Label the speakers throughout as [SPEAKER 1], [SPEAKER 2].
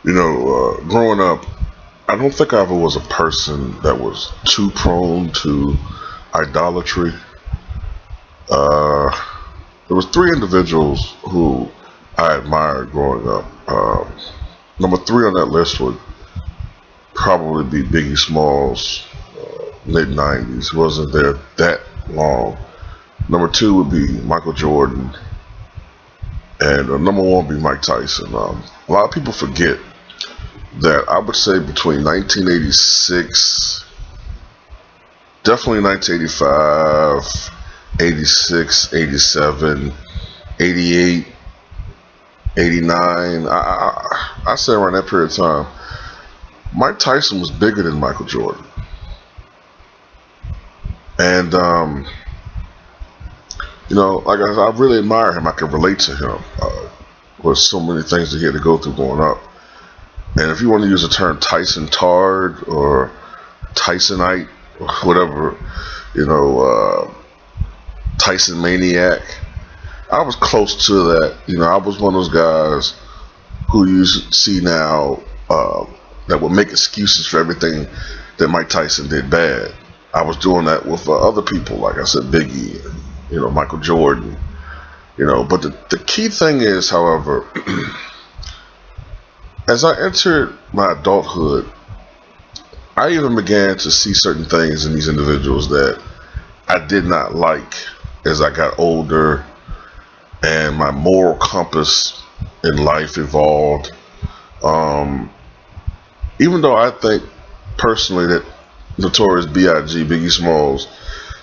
[SPEAKER 1] Growing up, I don't think I ever was a person that was too prone to idolatry. Uh, there was three individuals who I admired growing up. Number three on that list would probably be Biggie Smalls, mid '90s. He wasn't there that long. Number two would be Michael Jordan, and number one would be Mike Tyson. A lot of people forget that I would say between 1986, definitely 1985, 86, 87, 88, 89. I say around that period of time, Mike Tyson was bigger than Michael Jordan. And, like I really admire him. I can relate to him with so many things that he had to go through growing up. And if you want to use the term Tyson Tard or Tysonite, or whatever, Tyson Maniac, I was close to that. I was one of those guys who you see now that would make excuses for everything that Mike Tyson did bad. I was doing that with other people, like I said, Biggie, Michael Jordan, But the key thing is, however, as I entered my adulthood, I even began to see certain things in these individuals that I did not like as I got older and my moral compass in life evolved. Even though I think personally that Notorious B.I.G. Biggie Smalls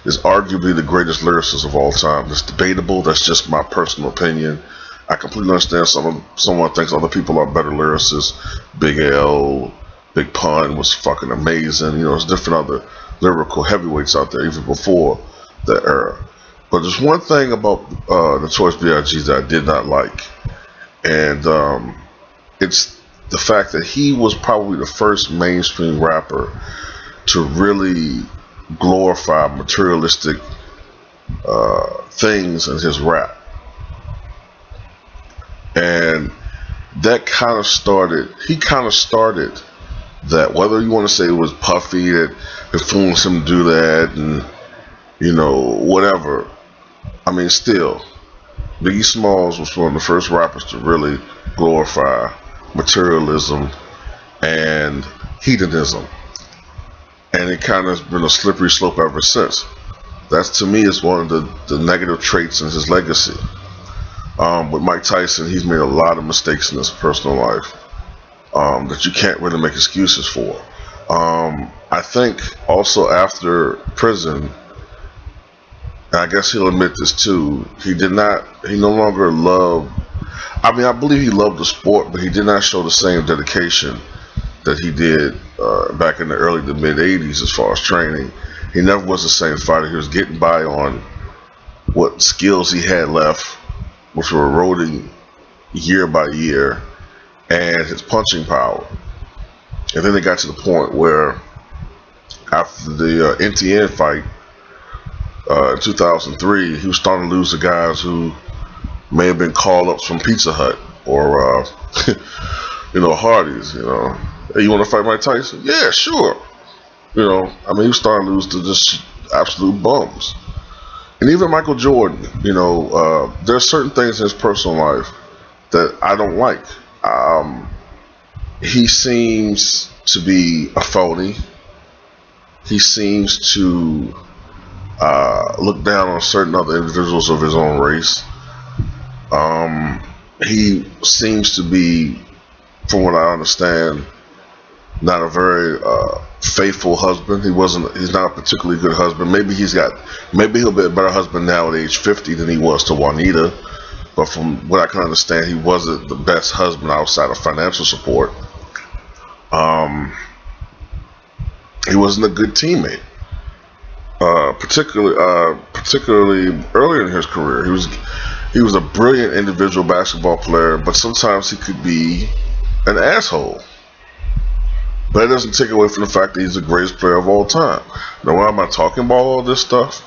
[SPEAKER 1] is arguably the greatest lyricist of all time. It's debatable. That's just my personal opinion. I completely understand someone thinks other people are better lyricists. Big L, Big Pun was fucking amazing. There's different other lyrical heavyweights out there even before that era. But there's one thing about Notorious B.I.G. that I did not like, and it's the fact that he was probably the first mainstream rapper to really glorify materialistic things in his rap. And that he kind of started that, whether you want to say it was Puffy that influenced him to do that, and whatever. I mean, still, Biggie Smalls was one of the first rappers to really glorify materialism and hedonism, and it kind of has been a slippery slope ever since. That's, to me, is one of the negative traits in his legacy. With Mike Tyson, he's made a lot of mistakes in his personal life that you can't really make excuses for. I think also after prison, and I guess he'll admit this too, he no longer loved, I believe he loved the sport, but he did not show the same dedication that he did back in the early to mid 80s as far as training. He never was the same fighter. He was getting by on what skills he had left, which were eroding year by year, and his punching power. And then it got to the point where after the NTN fight in 2003, he was starting to lose the guys who may have been call-ups from Pizza Hut or Hardee's. Hey, you want to fight Mike Tyson? Yeah, sure. He was starting to lose to just absolute bums. And even Michael Jordan, there's certain things in his personal life that I don't like. He seems to be a phony. He seems to look down on certain other individuals of his own race. He seems to be, from what I understand, not a very faithful husband. He's not a particularly good husband. Maybe he'll be a better husband now at age 50 than he was to Juanita. But from what I can understand, he wasn't the best husband outside of financial support. He wasn't a good teammate. Particularly earlier in his career, he was a brilliant individual basketball player, but sometimes he could be an asshole. But it doesn't take away from the fact that he's the greatest player of all time. Now, why am I talking about all this stuff?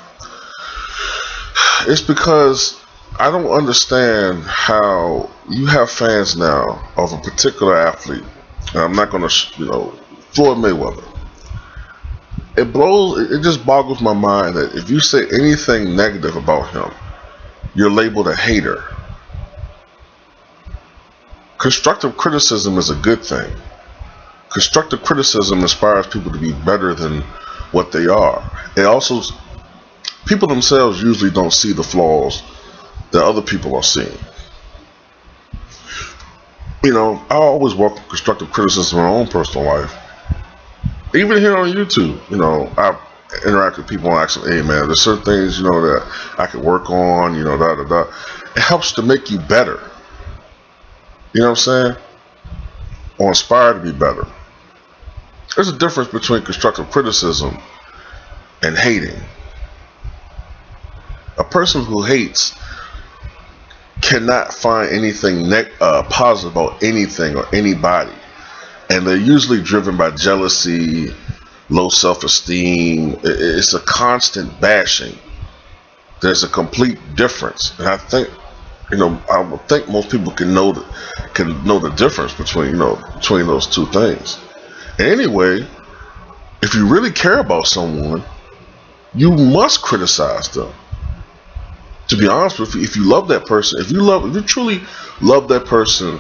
[SPEAKER 1] It's because I don't understand how you have fans now of a particular athlete And I'm not gonna, Floyd Mayweather. It just boggles my mind that if you say anything negative about him, you're labeled a hater. Constructive criticism is a good thing. Constructive criticism inspires people to be better than what they are. It also, people themselves usually don't see the flaws that other people are seeing. I always welcome constructive criticism in my own personal life. Even here on YouTube, I interact with people and ask them, hey man, there's certain things, that I could work on, da da da. It helps to make you better. You know what I'm saying? Or inspire to be better. There's a difference between constructive criticism and hating. A person who hates cannot find anything positive about anything or anybody. And they're usually driven by jealousy, low self-esteem. It's a constant bashing. There's a complete difference. And I think, I would think most people can know the difference between those two things. And anyway, if you really care about someone, you must criticize them. To be honest with you, if you love that person, if you truly love that person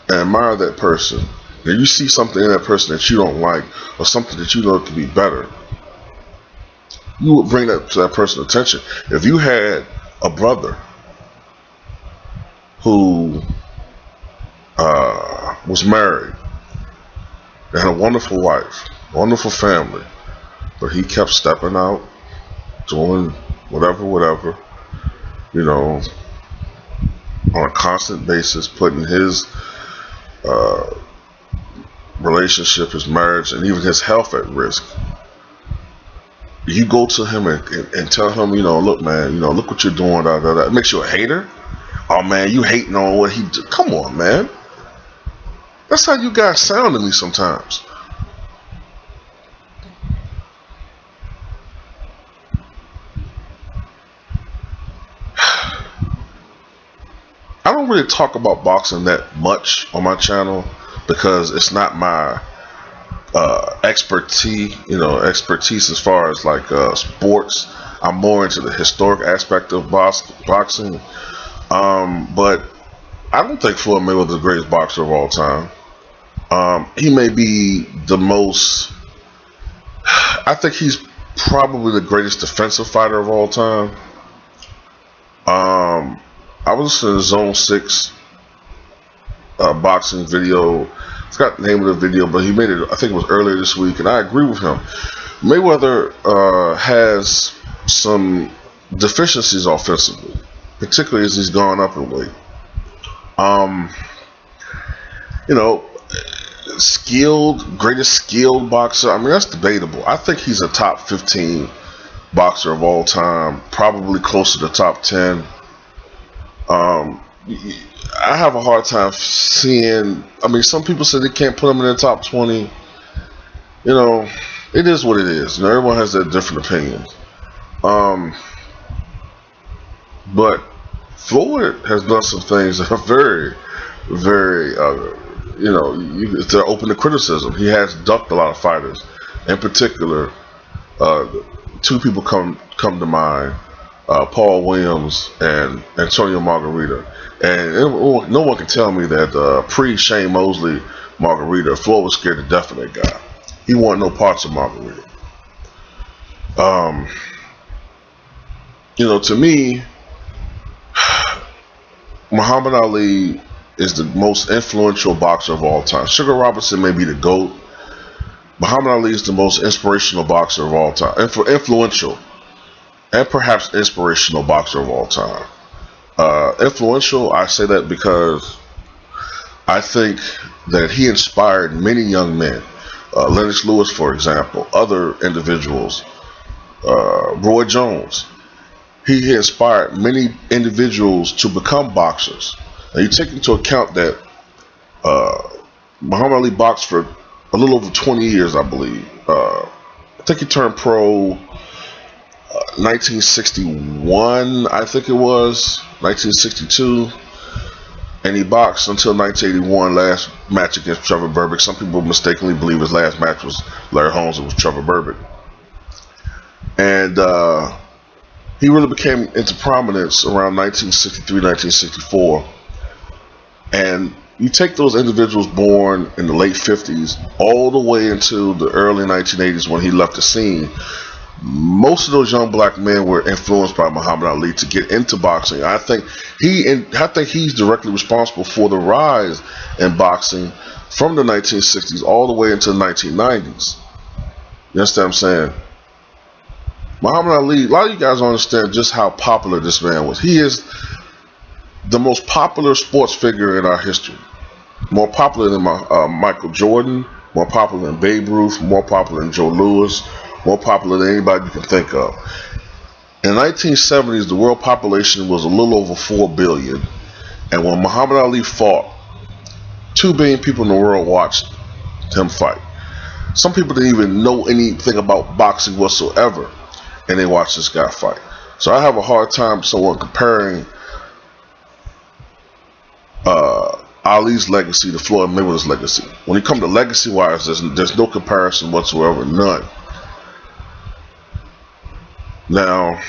[SPEAKER 1] and admire that person, and you see something in that person that you don't like, or something that you know could be better, you would bring that to that person's attention. If you had a brother who was married and had a wonderful wife, wonderful family, but he kept stepping out, doing whatever, on a constant basis, putting his relationship, his marriage, and even his health at risk. You go to him and tell him, look, man, look what you're doing. It makes you a hater. Oh man, you hating on what he did. Come on, man. That's how you guys sound to me sometimes. I don't really talk about boxing that much on my channel because it's not my expertise as far as like sports. I'm more into the historic aspect of boxing. But I don't think Floyd Mayweather is the greatest boxer of all time. He may be the most, I think he's probably the greatest defensive fighter of all time. I was listening to Zone 6 boxing video. It's got the name of the video, but he made it, I think it was earlier this week, and I agree with him. Mayweather has some deficiencies offensively, particularly as he's gone up in weight. Greatest skilled boxer, I mean, that's debatable. I think he's a top 15 boxer of all time, probably closer to top 10. I have a hard time seeing, some people say they can't put him in the top 20. It is what it is. Everyone has their different opinions. But Floyd has done some things that are very, very, they're open to criticism. He has ducked a lot of fighters. In particular, two people come to mind. Paul Williams and Antonio Margarita. And no one can tell me that pre-Shane Mosley Margarita, Floyd was scared to death of that guy. He wanted no parts of Margarita. To me, Muhammad Ali is the most influential boxer of all time. Sugar Robinson may be the GOAT. Muhammad Ali is the most inspirational boxer of all time. Influential. And perhaps inspirational boxer of all time. Influential, I say that because I think that he inspired many young men. Lennox Lewis, for example, other individuals, Roy Jones. He inspired many individuals to become boxers. Now you take into account that Muhammad Ali boxed for a little over 20 years, I believe. I think he turned pro 1961, I think it was, 1962. and he boxed until 1981, last match against Trevor Berbick. Some people mistakenly believe his last match was Larry Holmes. It was Trevor Berbick. And he really became into prominence around 1963, 1964. And you take those individuals born in the late 50s all the way into the early 1980s when he left the scene. Most of those young black men were influenced by Muhammad Ali to get into boxing. I think he's directly responsible for the rise in boxing from the 1960s all the way into the 1990s. You understand what I'm saying? Muhammad Ali, a lot of you guys don't understand just how popular this man was. He is the most popular sports figure in our history. More popular than Michael Jordan, more popular than Babe Ruth, more popular than Joe Louis, more popular than anybody you can think of. In the 1970s, the world population was a little over 4 billion. And when Muhammad Ali fought, 2 billion people in the world watched him fight. Some people didn't even know anything about boxing whatsoever, and they watched this guy fight. So I have a hard time someone comparing Ali's legacy to Floyd Mayweather's legacy. When it comes to legacy-wise, there's no comparison whatsoever, none. Now,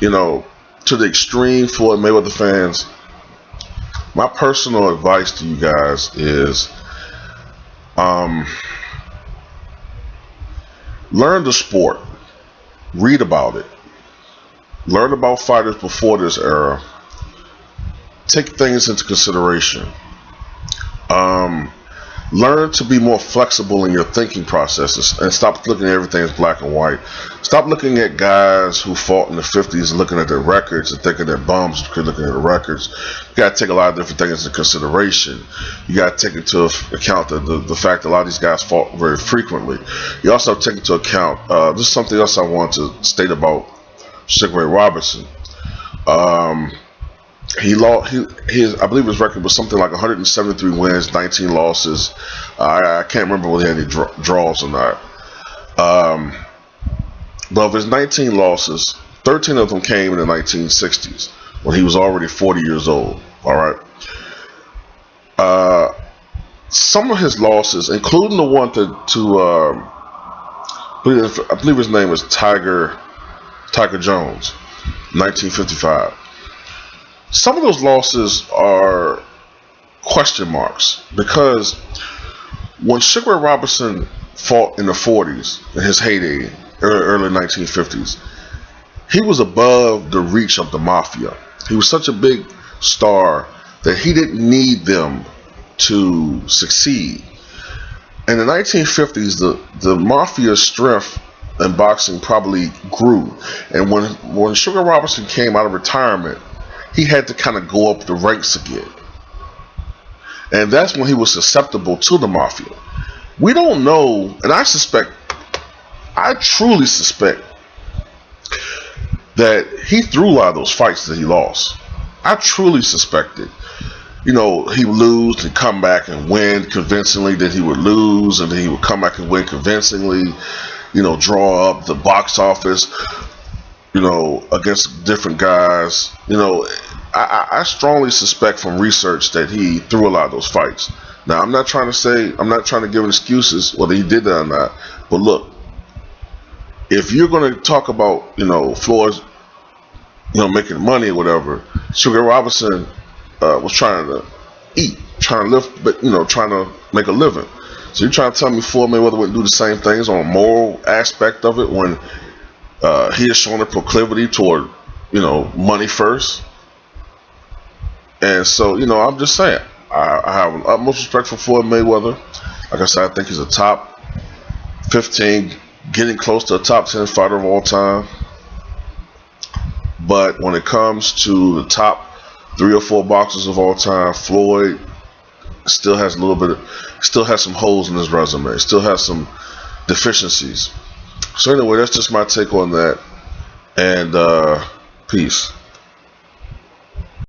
[SPEAKER 1] you know, to the extreme Floyd Mayweather fans, my personal advice to you guys is learn the sport, read about it, learn about fighters before this era, take things into consideration, learn to be more flexible in your thinking processes and stop looking at everything as black and white. Stop looking at guys who fought in the 50s and looking at their records and thinking they're bums because looking at the records. You got to take a lot of different things into consideration. You got to take into account the fact that a lot of these guys fought very frequently. You also have to take into account, this is something else I want to state about Sugar Ray Robinson. He lost. I believe his record was something like 173 wins, 19 losses. I can't remember whether he had any draws or not. But of his 19 losses, 13 of them came in the 1960s when he was already 40 years old. All right. Some of his losses, including the one to I believe his name was Tiger Jones, 1955. Some of those losses are question marks because when Sugar Ray Robinson fought in the 40s, in his heyday, early 1950s, he was above the reach of the mafia. He was such a big star that he didn't need them to succeed. In the 1950s, the mafia's strength in boxing probably grew. And when Sugar Ray Robinson came out of retirement, he had to kind of go up the ranks again. And that's when he was susceptible to the mafia. We don't know, and I truly suspect that he threw a lot of those fights that he lost. I truly suspect it. You know, he would lose and come back and win convincingly, then he would lose and then he would come back and win convincingly, you know, draw up the box office, you know, against different guys. You know, I strongly suspect from research that he threw a lot of those fights. Now, I'm not trying to give excuses whether he did that or not. But look, if you're going to talk about, you know, Floyd, you know, making money or whatever, Sugar Ray Robinson was trying to eat, trying to live, but, you know, trying to make a living. So you're trying to tell me Floyd Mayweather wouldn't do the same things on a moral aspect of it when he has shown a proclivity toward, you know, money first? And so, you know, I'm just saying, I have an utmost respect for Floyd Mayweather. Like I said, I think he's a top 15, getting close to a top 10 fighter of all time. But when it comes to the top 3 or 4 boxers of all time, Floyd still has still has some holes in his resume, still has some deficiencies. So anyway, that's just my take on that. And peace.